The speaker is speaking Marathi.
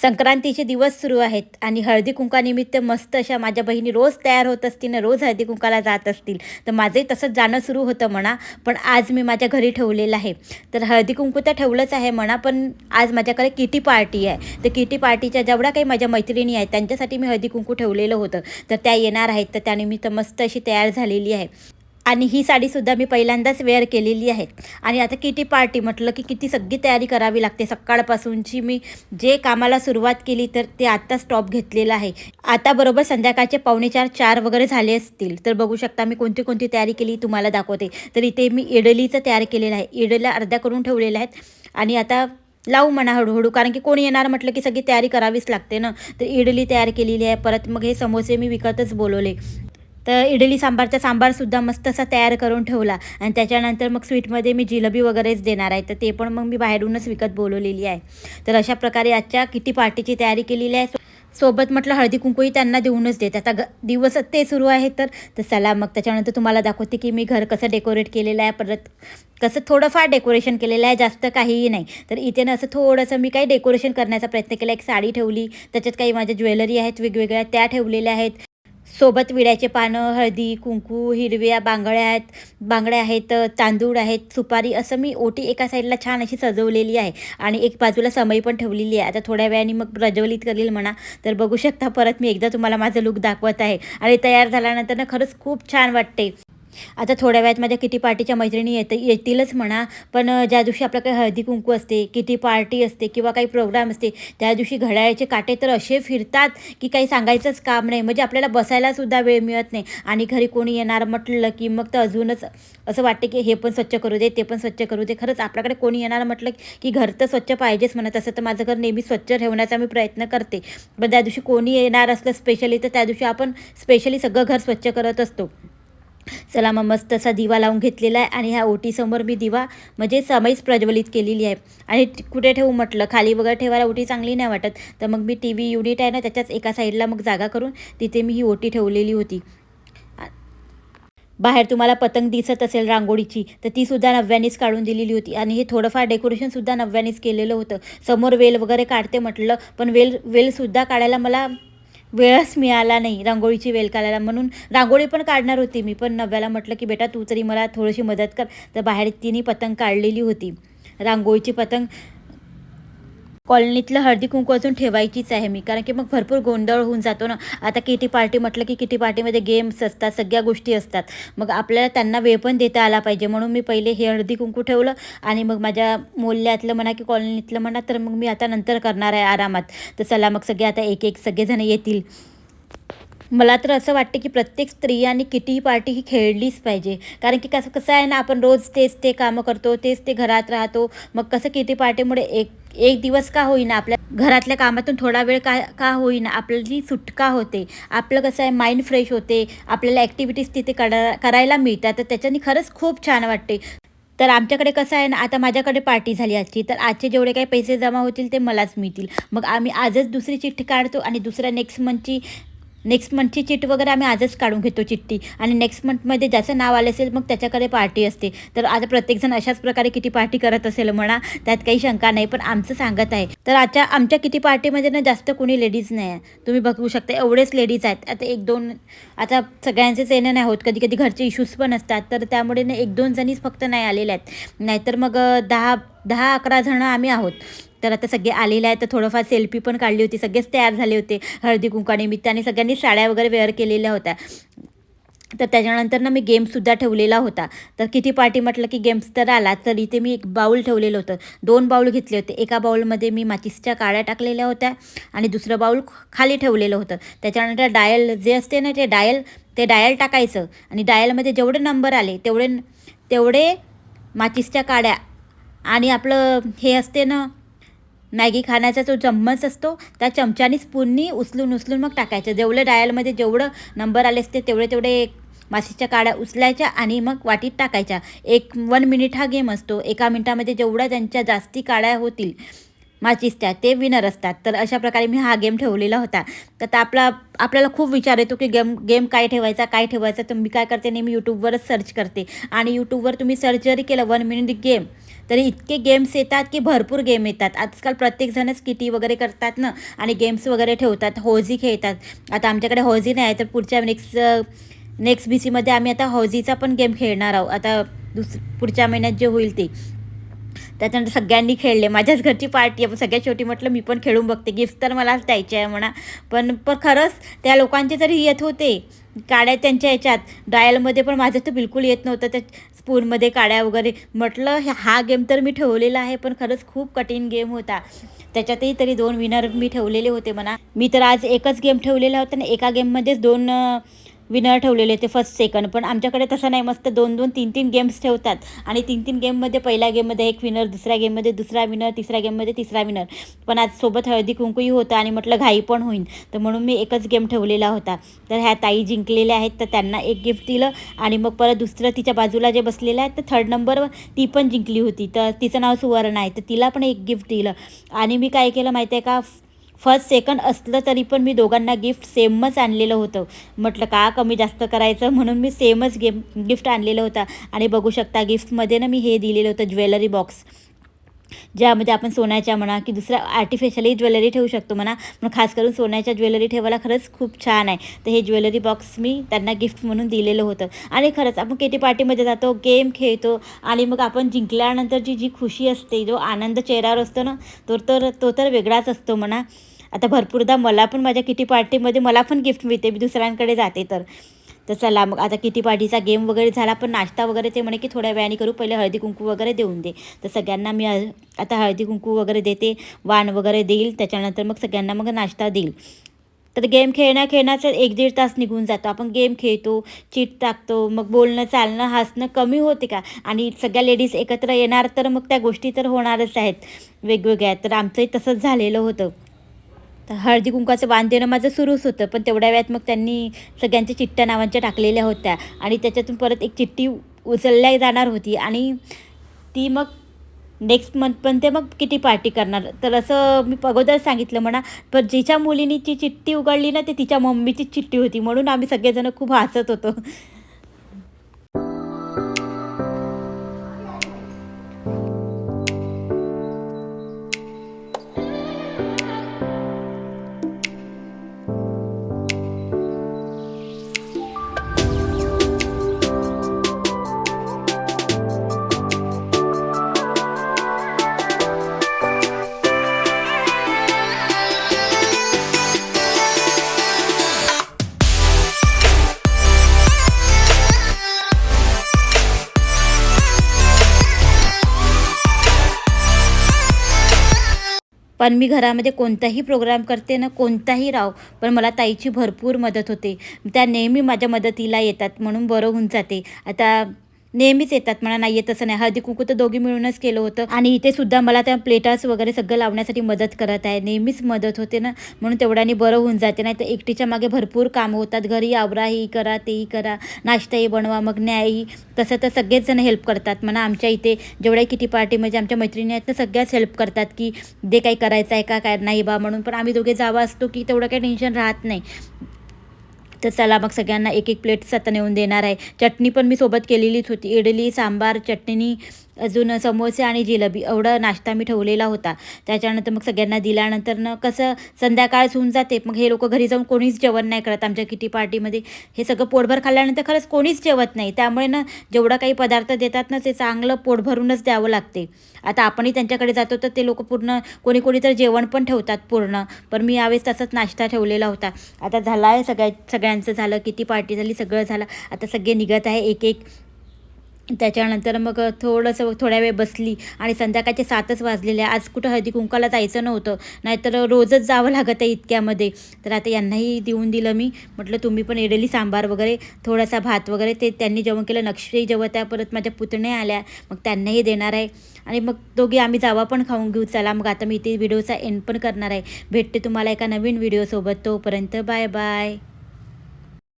संक्रांतीचे दिवस सुरू आहेत आणि हळदी कुंकानिमित्त मस्त अशा माझ्या बहिणी रोज तयार होत असतील, रोज हळदी कुंकाला जात असतील. तर माझंही तसंच जाणं सुरू होतं म्हणा, पण आज मी माझ्या घरी ठेवलेलं आहे. तर हळदी कुंकू तर ठेवलंच आहे म्हणा, पण आज माझ्याकडे किटी पार्टी आहे. तर किटी पार्टीच्या जेवढ्या काही माझ्या मैत्रिणी आहेत त्यांच्यासाठी मी हळदी कुंकू ठेवलेलं होतं. तर त्या येणार आहेत, तर त्यानिमित्त मस्त अशी तयार झालेली आहे. आणि ही साडीसुद्धा मी पहिल्यांदाच वेअर केलेली आहे. आणि आता किटी पार्टी म्हटलं की किती सगळी तयारी करावी लागते. सकाळपासूनची मी जे कामाला सुरुवात केली तर ते आत्ता स्टॉप घेतलेलं आहे. आता बरोबर संध्याकाळचे 3:45-4 वगैरे झाले असतील. तर बघू शकता मी कोणती कोणती तयारी केली तुम्हाला दाखवते. तर इथे मी इडलीचं तयार केलेलं आहे. इडल्या अर्ध्या करून ठेवलेल्या आहेत आणि आता लावू म्हणा हळूहळू, कारण की कोणी येणार म्हटलं की सगळी तयारी करावीच लागते ना. तर इडली तयार केलेली आहे. परत मग हे समोसे मी विकतच बोलवले. तर इडली सांबारचा सांबारसुद्धा मस्त असा तयार करून ठेवला आणि त्याच्यानंतर मग स्वीटमध्ये मी जिलेबी वगैरेच देणार आहे. तर ते पण मग मी बाहेरूनच विकत बोलवलेली आहे. तर अशा प्रकारे आजच्या किटी पार्टीची तयारी केलेली आहे. सोबत म्हटलं हळदी कुंकूही त्यांना देऊनच देत. आता दिवस ते सुरू आहे. तर चला मग त्याच्यानंतर तुम्हाला दाखवते की मी घर कसं डेकोरेट केलेलं आहे. परत कसं थोडंफार डेकोरेशन केलेलं आहे, जास्त काहीही नाही. तर इथे ना असं थोडंसं मी काही डेकोरेशन करण्याचा प्रयत्न केला. एक साडी ठेवली, त्याच्यात काही माझ्या ज्वेलरी आहेत वेगवेगळ्या त्या ठेवलेल्या आहेत. सोबत विड्याचे पानं, हळदी कुंकू, हिरव्या बांगड्या आहेत, तांदूळ आहेत, सुपारी, असं मी ओटी एका साईडला छान अशी सजवलेली आहे. आणि एक बाजूला समई पण ठेवलेली आहे. आता थोड्या वेळाने मग प्रज्वलित करेल म्हणा. तर बघू शकता परत मी एकदा तुम्हाला माझं लुक दाखवत आहे. आणि तयार झाल्यानंतर ना खरंच खूप छान वाटते. आता थोड्या वेळात माझ्या किटी पार्टीच्या मैत्रिणी येतीलच म्हणा. पण ज्या दिवशी आपल्याकडे हळदी कुंकू असते, किटी पार्टी असते किंवा काही प्रोग्राम असते, त्या दिवशी घड्याळाचे काटे तर असे फिरतात की काही सांगायचंच काम नाही. म्हणजे आपल्याला बसायलासुद्धा वेळ मिळत नाही. आणि घरी कोणी येणार म्हटलं की मग तर अजूनच असं वाटते की हे पण स्वच्छ करू दे, ते पण स्वच्छ करू दे. खरंच आपल्याकडे कोणी येणार म्हटलं की घर तर स्वच्छ पाहिजेच म्हणा. तसं तर माझं घर नेहमी स्वच्छ ठेवण्याचा मी प्रयत्न करते. पण त्या दिवशी कोणी येणार असलं स्पेशली तर त्या दिवशी आपण स्पेशली सगळं घर स्वच्छ करत असतो. चला मग मस्त असा दिवा लावून घेतलेला आहे आणि ह्या ओटीसमोर मी दिवा म्हणजे समईच प्रज्वलित केलेली आहे. आणि कुठे ठेवू म्हटलं, खाली वगैरे ठेवायला ओटी चांगली नाही वाटत. तर मग मी TV युनिट आहे ना त्याच्याच एका साईडला मग जागा करून तिथे मी ही ओटी ठेवलेली होती. बाहेर तुम्हाला पतंग दिसत असेल रांगोळीची, तर तीसुद्धा नव्यानेच काढून दिलेली होती. आणि हे थोडंफार डेकोरेशनसुद्धा नव्यानेच केलेलं होतं. समोर वेल वगैरे काढते म्हटलं, पण वेलसुद्धा काढायला मला वेळच मिळाला नाही, रांगोळीची वेल काढायला. म्हणून रांगोळी पण काढणार होती मी, पण नव्याला म्हटलं की बेटा तू तरी मला थोडीशी मदत कर. तर बाहेर तिने पतंग काढलेली होती, रांगोळीची पतंग. कॉलनीतलं हळदी कुंकू अजून ठेवायचीच आहे मी, कारण की मग भरपूर गोंधळ होऊन जातो ना. आता किटी पार्टी म्हटलं की किटी पार्टीमध्ये गेम्स असतात, सगळ्या गोष्टी असतात. मग आपल्याला त्यांना वेळ पण देता आला पाहिजे. म्हणून मी पहिले हे हळदी कुंकू ठेवलं आणि मग माझ्या मोहल्ल्यातलं म्हणा की कॉलनीतलं म्हणा, तर मग मी आता नंतर करणार आहे आरामात. तर चला मग सगळे आता एक एक सगळेजण येतील. मला तर असं वाटतं की प्रत्येक स्त्रियांनी किटी पार्टी ही खेळलीच पाहिजे. कारण की कसं कसं आहे ना, आपण रोज तेच ते कामं करतो, तेच ते घरात राहतो. मग कसं किटी पार्टीमुळे एक एक दिवस का होईना आपल्या घरातल्या कामातून थोडा वेळ का का होईना आपली सुटका होते. आपलं कसं आहे माइंड फ्रेश होते. आपल्याला ॲक्टिव्हिटीज तिथे करायला मिळतात. तर त्याच्याने खरंच खूप छान वाटते. तर आमच्याकडे कसं आहे ना, आता माझ्याकडे पार्टी झाली आजची, तर आजचे जेवढे काही पैसे जमा होतील ते मलाच मिळतील. मग आम्ही आजच दुसरी चिठ्ठी काढतो आणि दुसऱ्या नेक्स्ट मंथची चिट वगैरे आम्ही आजच काढून घेतो चिठ्ठी. आणि नेक्स्ट मंथमध्ये ज्याचं नाव आलं असेल मग त्याच्याकडे पार्टी असते. तर आता प्रत्येकजण अशाच प्रकारे किटी पार्टी करत असेल म्हणा, त्यात काही शंका नाही. पण आमचं सांगत आहे. तर आमच्या किटी पार्टीमध्ये ना जास्त कोणी लेडीज नाही आहे. तुम्ही बघू शकता एवढेच लेडीज आहेत. आता 1-2 आता सगळ्यांचेच येणं नाही होत, कधी कधी घरचे इश्यूज पण असतात. तर त्यामुळे ना 1-2 जणीच फक्त नाही आलेल्या आहेत. नाहीतर मग 10-11 जणं आम्ही आहोत. तर आता सगळे आलेले आहेत. तर थोडंफार सेल्फी पण काढली होती. सगळेच तयार झाले होते हळदी कुंकानिमित्त आणि सगळ्यांनी साड्या वगैरे वेअर केलेल्या होत्या. तर त्याच्यानंतर ना मी गेम्ससुद्धा ठेवलेला होता. तर किटी पार्टी म्हटलं की गेम्स तर आला. तर इथे मी एक बाऊल ठेवलेलं होतं. 2 बाऊल घेतले होते. एका बाऊलमध्ये मी माचीसच्या काड्या टाकलेल्या होत्या आणि दुसरं बाऊल खाली ठेवलेलं होतं. त्याच्यानंतर डायल जे असते ना ते डायल टाकायचं आणि डायलमध्ये जेवढे नंबर आले तेवढे माचीसच्या काड्या आणि आपलं हे असते ना मॅगी खाण्याचा जो चम्मच असतो त्या चमच्यानी स्पूननी उचलून मग टाकायचं. जेवढे डायलमध्ये जेवढं नंबर आले असते तेवढे माशीच्या काड्या उचलायच्या आणि मग वाटीत टाकायच्या. 1 मिनिट हा गेम असतो. 1 मिनिटामध्ये जेवढ्या त्यांच्या जास्ती काड्या होतील माचीस ते विनर असतात. तर अशा प्रकारे मी हा गेम ठेवलेला होता. तर आपल्याला खूप विचार येतो की गेम काय ठेवायचा. तर मी काय करते, नेहमी यूट्यूबवरच सर्च करते आणि यूट्यूबवर तुम्ही सर्च जरी केलं 1 मिनिट गेम, तरी इतके गेम्स येतात की भरपूर गेम येतात. आजकाल प्रत्येकजणच किटी वगैरे करतात ना आणि गेम्स वगैरे ठेवतात, हौजी खेळतात. आता आमच्याकडे हौजी नाही आहे, तर पुढच्या नेक्स्ट BCमध्ये आम्ही आता हौजीचा पण गेम खेळणार आहोत. आता पुढच्या महिन्यात जे होईल ते. त्याच्यानंतर सगळ्यांनी खेळले. माझ्याच घरची पार्टी आहे, सगळ्यात शेवटी म्हटलं मी पण खेळून बघते. गिफ्ट तर मलाच द्यायचे आहे म्हणा. पण पण खरंच त्या लोकांचे तरी येत होते काड्या त्यांच्या ह्याच्यात. डायलमध्ये पण माझं तर बिलकुल येत नव्हतं, त्या स्पूनमध्ये काड्या वगैरे. म्हटलं हा गेम तर मी ठेवलेला आहे, पण खरंच खूप कठीण गेम होता. त्याच्यातही तरी 2 विनर मी ठेवलेले होते म्हणा. मी तर आज एकच गेम ठेवलेला होता आणि एका गेममध्येच 2 विनर ठेवलेले होते, फर्स्ट सेकंड. पण आमच्याकडे तसं नाही, मस्त 2-2, 3-3 गेम्स ठेवतात आणि 3-3 गेममध्ये पहिल्या गेममध्ये 1 विनर, दुसऱ्या गेममध्ये दुसरा विनर, तिसऱ्या गेममध्ये तिसरा विनर. पण आज सोबत हळदी कुंकूही होतं आणि म्हटलं घाई पण होईल, तर म्हणून मी एकच गेम ठेवलेला होता. तर ह्या ताई जिंकलेल्या आहेत, तर त्यांना एक गिफ्ट दिलं आणि मग परत दुसरं तिच्या बाजूला जे बसलेलं आहे, तर 3rd नंबरवर ती पण जिंकली होती. तर तिचं नाव सुवर्ण आहे, तर तिला पण एक गिफ्ट दिलं. आणि मी काय केलं माहिती आहे का, फर्स्ट सेकंड असलं तरी पण मी दोघांना गिफ्ट सेमच आणलेलं होतं. म्हटलं का कमी जास्त करायचं, म्हणून मी सेमच गिफ्ट आणलेलं होतं. आणि बघू शकता गिफ्टमध्ये ना मी हे दिलेलं होतं, ज्वेलरी बॉक्स, ज्यामध्ये आपण सोन्याच्या म्हणा की दुसऱ्या आर्टिफिशियली ज्वेलरी ठेवू शकतो म्हणा, पण खास करून सोन्याच्या ज्वेलरी ठेवायला खरंच खूप छान आहे. तर हे ज्वेलरी बॉक्स मी त्यांना गिफ्ट म्हणून दिलेलं होतं. आणि खरंच आपण किटी पार्टीमध्ये जातो, गेम खेळतो आणि मग आपण जिंकल्यानंतरची जी खुशी असते, जो आनंद चेहऱ्यावर असतो ना, तो तर वेगळाच असतो म्हणा. आता भरपूरदा मला पण माझ्या किटी पार्टीमध्ये मला पण गिफ्ट मिळते, मी दुसऱ्यांकडे जाते तर. तर चला मग आता किटी पार्टीचा गेम वगैरे झाला, पण नाश्ता वगैरे ते म्हणे की थोड्या वेळाने करू, पहिले हळदी कुंकू वगैरे देऊन दे. तर सगळ्यांना मी आता हळदी कुंकू वगैरे देते, वाण वगैरे देईल, त्याच्यानंतर मग सगळ्यांना मग नाश्ता देईल. तर गेम खेळण्याचं 1-1.5 तास निघून जातो. आपण गेम खेळतो, चीट टाकतो, मग बोलणं, चालणं, हसणं कमी होते का? आणि सगळ्या लेडीज एकत्र येणार तर मग त्या गोष्टी तर होणारच आहेत वेगवेगळ्या. तर आमचंही तसंच झालेलं होतं. तर हळदी कुंकाचं वाण देणं माझं सुरूच होतं, पण तेवढ्या वेळात मग त्यांनी सगळ्यांच्या चिठ्ठ्या नावांच्या टाकलेल्या होत्या आणि त्याच्यातून परत एक चिठ्ठी उचलल्या जाणार होती आणि ती मग नेक्स्ट मंथ पण ते मग किटी पार्टी करणार. तर असं मी अगोदर सांगितलं म्हणा. पण जिच्या मुलीनी ची चिठ्ठी उघडली ना, ते तिच्या मम्मीचीच चिठ्ठी होती, म्हणून आम्ही सगळेजण खूप हसत होतो. पण मी घरामध्ये कोणताही प्रोग्राम करते ना, कोणताही राव, पण मला ताईची भरपूर मदत होते. त्या नेहमी माझ्या मदतीला येतात, म्हणून बरं होऊन जाते. आता नेहमीच येतात म्हणा, नाही येत असं नाही. हळदी कुंकू तर दोघी मिळूनच केलं होतं आणि इथे सुद्धा मला त्या प्लेटार्स वगैरे सगळं लावण्यासाठी मदत करत आहे. नेहमीच मदत होते ना, म्हणून तेवढ्याने बरं होऊन जाते. नाही तर एकटीच्या मागे भरपूर कामं होतात. घरी आवरा, ही करा, तेही करा, नाश्ताही बनवा, मग न्यायही. तसं तर सगळेच जण हेल्प करतात म्हणा. आमच्या इथे जेवढ्या किटी पार्टी म्हणजे आमच्या मैत्रिणी आहेत ना, सगळ्याच हेल्प करतात की जे काही करायचं आहे का काय नाही बा म्हणून. पण आम्ही दोघे जावा असतो की तेवढं काही टेन्शन राहत नाही. तर चला मग सगळ्यांना 1-1 प्लेट्स आता नेऊन देणार आहे. चटणी पण मी सोबत केलेलीच होती. इडली, सांबार, चटणी, अजून समोसे आणि जिलेबी एवढा नाश्ता मी ठेवलेला होता. त्याच्यानंतर मग सगळ्यांना दिल्यानंतर ना कसं संध्याकाळच होऊन जाते. मग हे लोकं घरी जाऊन कोणीच जेवण नाही करत आमच्या किटी पार्टीमध्ये. हे सगळं पोटभर खाल्ल्यानंतर खरंच कोणीच जेवत नाही. त्यामुळे ना जेवढा काही पदार्थ देतात ना, ते चांगलं पोट भरूनच द्यावं लागते. आता आपणही त्यांच्याकडे जातो तर ते लोकं पूर्ण कोणी तर जेवण पण ठेवतात पूर्ण. पण मी यावेळेस तसंच नाश्ता ठेवलेला होता. आता झाला आहे सगळ्यांचं झालं, किटी पार्टी झाली, सगळं झालं. आता सगळे निघत आहे 1-1. त्याच्यानंतर मग थोड्या वेळ बसली आणि संध्याकाळचे 7च वाजलेले. आज कुठं हळदी कुंकाला जायचं नव्हतं, नाहीतर रोजच जावं लागत आहे इतक्यामध्ये. तर आता यांनाही देऊन दिलं मी. म्हटलं तुम्ही पण इडली, सांबार वगैरे, थोडासा भात वगैरे ते त्यांनी जेवण केलं. नक्षी जेवत आहे, परत माझ्या पुतण्या आल्या, मग त्यांनाही देणार आहे. आणि मग दोघी आम्ही जावा पण खाऊन घेऊ. चला मग आता मी इथे व्हिडिओचा एंड पण करणार आहे. भेटते तुम्हाला एका नवीन व्हिडिओसोबत. तोपर्यंत बाय बाय.